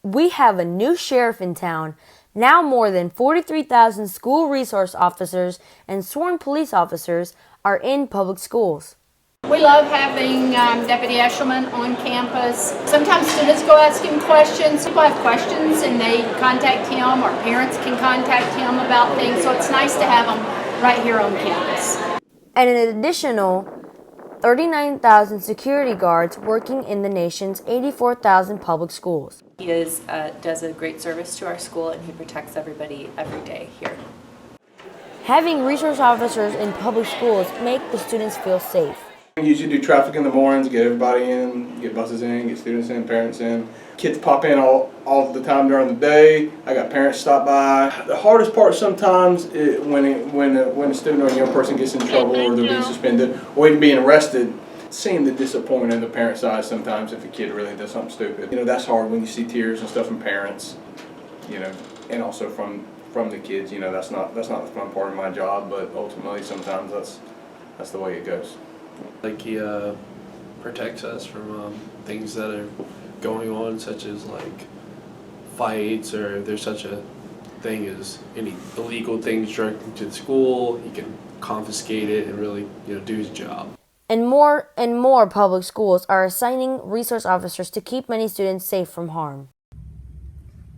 We have a new sheriff in town. Now more than 43,000 school resource officers and sworn police officers are in public schools. We love having Deputy Eshelman on campus. Sometimes students go ask him questions. People have questions and they contact him, or parents can contact him about things, so it's nice to have him right here on campus. And an additional 39,000 security guards working in the nation's 84,000 public schools. He does a great service to our school, and he protects everybody every day here. Having resource officers in public schools make the students feel safe. We usually do traffic in the mornings, get everybody in, get buses in, get students in, parents in. Kids pop in all the time during the day. I got parents stop by. The hardest part sometimes is when a student or a young person gets in trouble, or they're being suspended, or even being arrested. Seeing the disappointment in the parent's eyes sometimes if a kid really does something stupid. You know, that's hard when you see tears and stuff from parents, you know, and also from the kids. You know, that's not the fun part of my job, but ultimately sometimes that's the way it goes. Like he protects us from things that are going on, such as like fights, or if there's such a thing as any illegal things directing to the school, he can confiscate it and really, you know, do his job. And more public schools are assigning resource officers to keep many students safe from harm.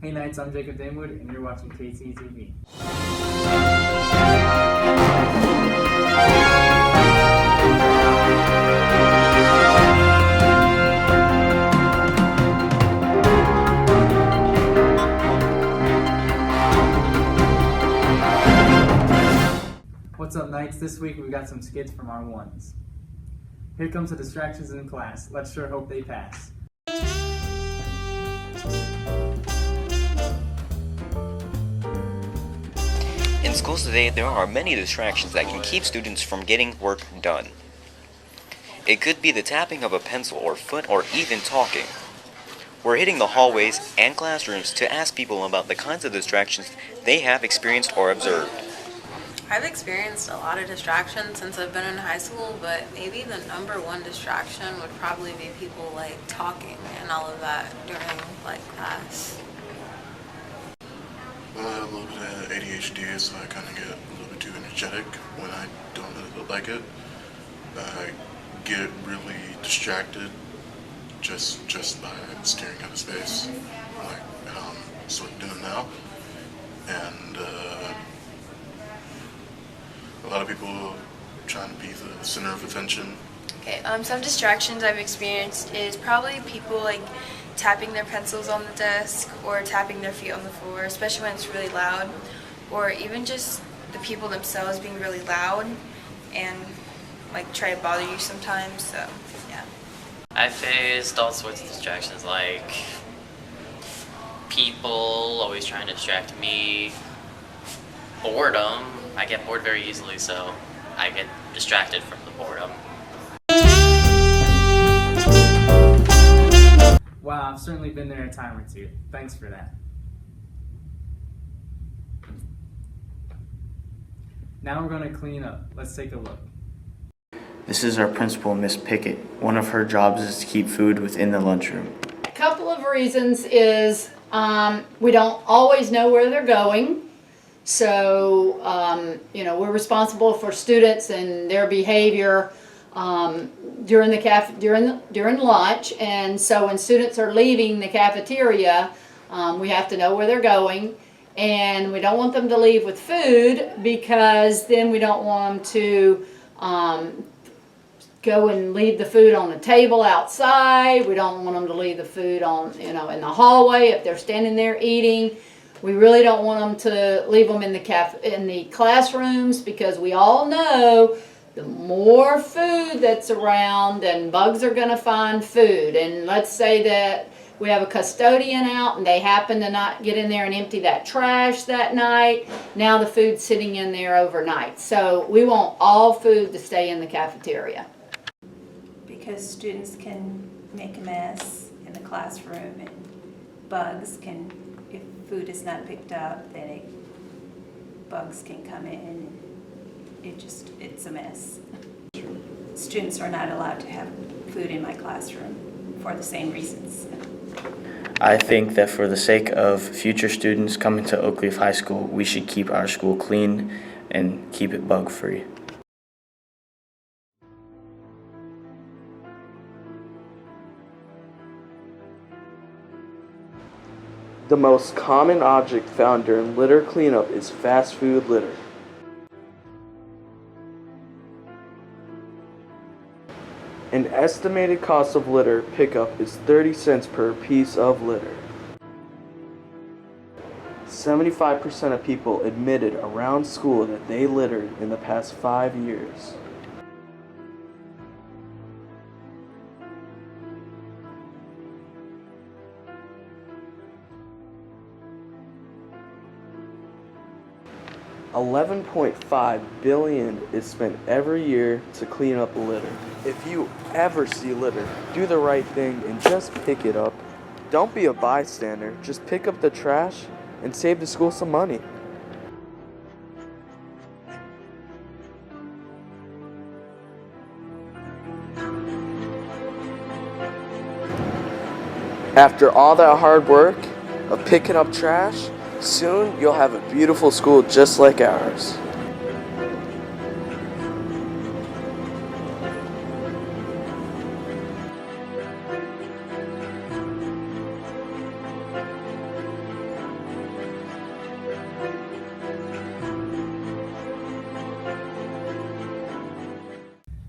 Hey Knights, I'm Jacob Damewood, and you're watching KTTV. What's up, Knights? This week we've got some skits from our ones. Here comes the distractions in class. Let's sure hope they pass. In schools today, there are many distractions that can keep students from getting work done. It could be the tapping of a pencil or foot, or even talking. We're hitting the hallways and classrooms to ask people about the kinds of distractions they have experienced or observed. I've experienced a lot of distractions since I've been in high school, but maybe the number one distraction would probably be people like talking and all of that during like class. Well, I have a little bit of ADHD, so I kind of get a little bit too energetic when I don't like it. I get really distracted just by staring at a space, like how I'm sort of doing now. And a lot of people trying to be the center of attention. Okay, some distractions I've experienced is probably people like tapping their pencils on the desk or tapping their feet on the floor, especially when it's really loud, or even just the people themselves being really loud and like try to bother you sometimes, so yeah. I faced all sorts of distractions, like people always trying to distract me, boredom. I get bored very easily, so I get distracted from the boredom. Wow, I've certainly been there a time or two. Thanks for that. Now we're going to clean up. Let's take a look. This is our principal, Miss Pickett. One of her jobs is to keep food within the lunchroom. A couple of reasons is we don't always know where they're going. So, you know, we're responsible for students and their behavior during lunch, and so when students are leaving the cafeteria, we have to know where they're going, and we don't want them to leave with food because then we don't want them to go and leave the food on the table outside. We don't want them to leave the food on, you know, in the hallway if they're standing there eating. We really don't want them to leave them in the classrooms, because we all know the more food that's around, then bugs are going to find food. And let's say that we have a custodian out and they happen to not get in there and empty that trash that night. Now the food's sitting in there overnight. So we want all food to stay in the cafeteria. Because students can make a mess in the classroom, and bugs can, if food is not picked up, then bugs can come in, and it's a mess. Students are not allowed to have food in my classroom for the same reasons. I think that for the sake of future students coming to Oakleaf High School, we should keep our school clean and keep it bug-free. The most common object found during litter cleanup is fast food litter. An estimated cost of litter pickup is 30 cents per piece of litter. 75% of people admitted around school that they littered in the past 5 years. $11.5 billion is spent every year to clean up litter. If you ever see litter, do the right thing and just pick it up. Don't be a bystander, just pick up the trash and save the school some money. After all that hard work of picking up trash, soon you'll have a beautiful school just like ours.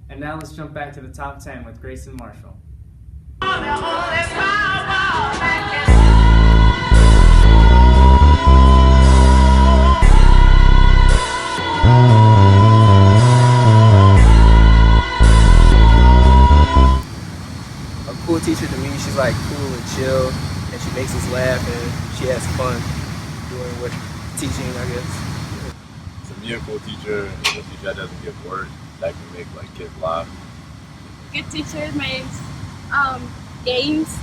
And now let's jump back to the top 10 with Grayson Marshall. A cool teacher to me, she's like cool and chill, and she makes us laugh, and she has fun doing what teaching, I guess. To me, a cool teacher is a teacher that doesn't give words that can make like kids laugh. Good teacher makes games,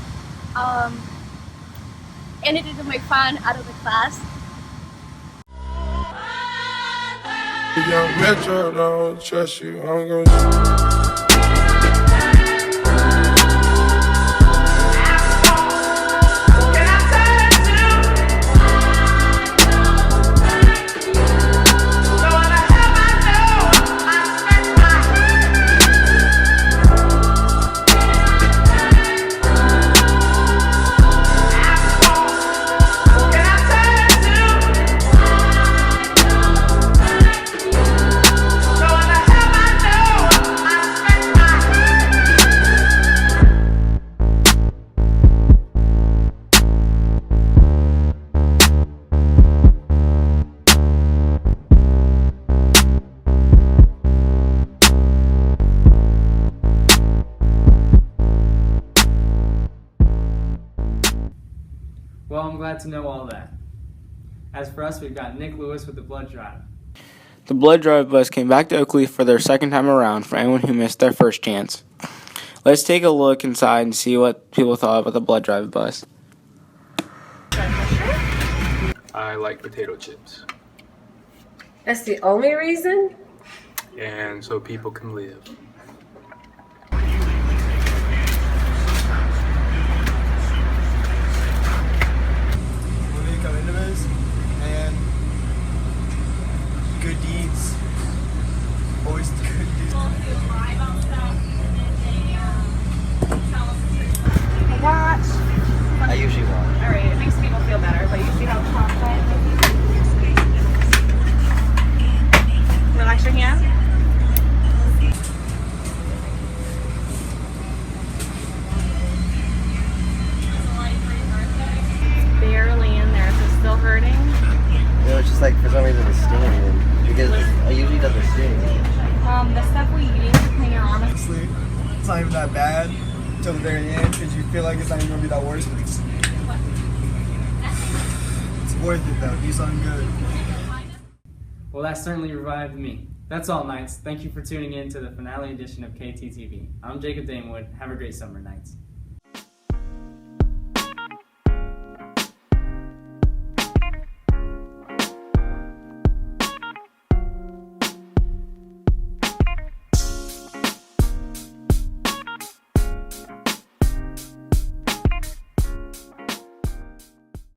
anything to make fun out of the class. Young Metro don't trust you, I'm gonna... Well, I'm glad to know all that. As for us, we've got Nick Lewis with the blood drive. The blood drive bus came back to Oakleaf for their second time around for anyone who missed their first chance. Let's take a look inside and see what people thought about the blood drive bus. I like potato chips. That's the only reason? And so people can live. When we come into this, and good deeds, always good deeds. Watch. I usually watch. Alright, it makes people feel better, but you see how chocolate. Relax your hand. Barely in there, so still hurting. No, it's just like for some reason it's stinging because I usually doesn't sting. The stuff we use to clean your arm. Honestly, it's not even that bad until the very end because you feel like it's not even gonna be that worse. But it's worth it though. Do something good. Well, that certainly revived me. That's all, Knights. Thank you for tuning in to the finale edition of KTTV. I'm Jacob Damewood. Have a great summer, Knights.